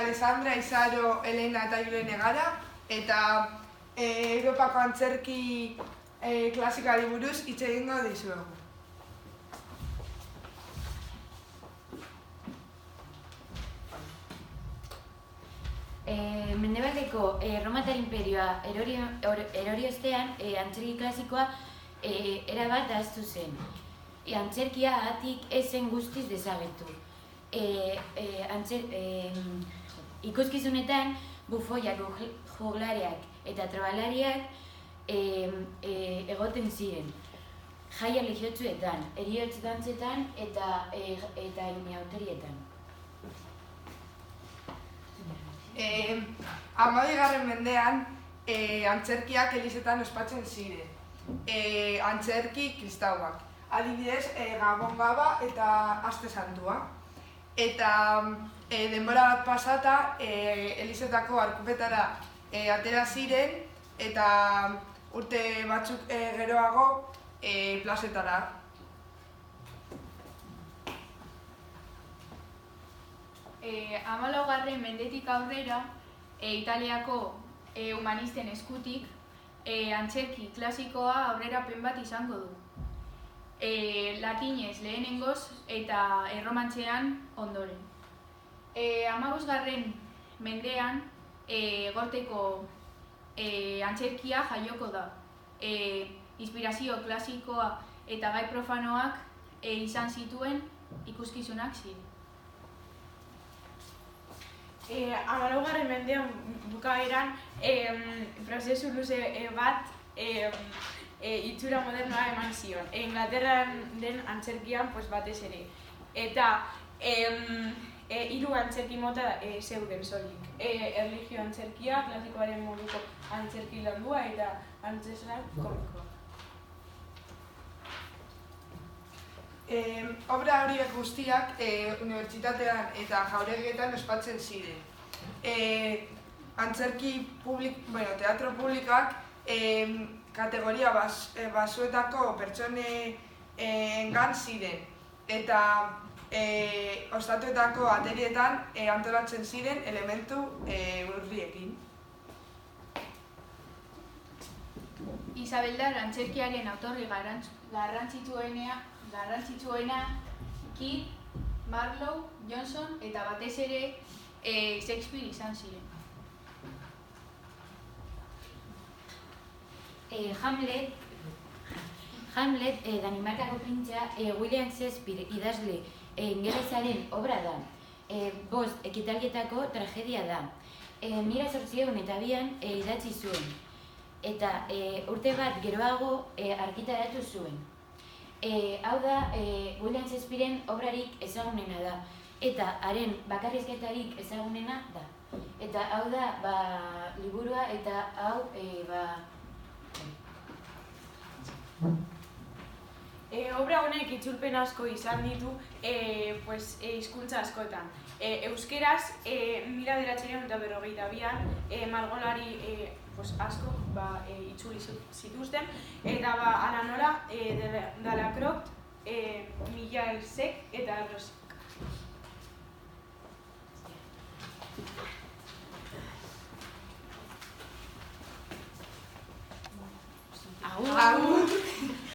Alessandra, Izaro, Elena eta Irene gara, eta Europako antzerki klasikari buruz hitz egingo dizuegu. Mendebaldeko Erromatar Inperioa erori ostean, antzerki klasikoa erabat ahaztu zen. Antzerkia ahatik ez zen guztiz desagertu. Ikuskizunetan bufoiak, joglariak eta trabalariak egoten ziren. Jai erlijiotsuetan, heriotz dantzetan eta inauterietan. 12. mendean antzerkiak elizetan ospatzen ziren. Antzerki kristauak. Adibidez, Gabon Gaba eta Aste Santua. Eta denbora bat pasata elizetako arkupetara atera ziren eta urte batzuk geroago plazetara. Hamalaugarren mendetik aurrera, Italiako humanisten eskutik, antzerki klasikoa aurrerapen bat izango du. Latinez lehenengoz eta erromantzean ondoren. 15. mendean, Gorteko antzerkia jaioko da. Inspirazio klasikoa eta gai profanoak izan zituen ikuskizunak ziren. 14. mendean bukaeran prozesu luze bat itxura modernoa eman zion. Inglaterran den antzerkian batez ere. Eta 3 antzerki mota zeuden soilik. Erlijio antzerkia, klasikoaren moduko antzerki landua eta antzeslan komikoa. Obra horiek guztiak unibertsitatean eta jauregietan ospatzen ziren. Teatro publikoak kategoria basuetako pertsonengan ziren eta ostatuetako aterietan antolatzen ziren elementu urriekin. Isabeldar antzerkiaren autorri garrantzitsuena Keats, Marlowe, Johnson eta batez ere Shakespeare izan ziren. Hamlet, Danimarkako printzea, William Shakespeare idazle ingelesaren obra da. 5 ekitaldietako tragedia da. 1802an idatzi zuen. Eta urte bat geroago argitaratu zuen. Hau da, William Shakespearen obrarik ezagunena da. Eta haren bakarrizketarik ezagunena da. Eta hau da, liburua eta hau, Obra honek itzulpen asko izan ditu hizkuntza askotan. Euskeraz, 1952an margolari asko itzuli zituzten, eta ala nola Delacroix, Milharsek eta Rosek. Agur!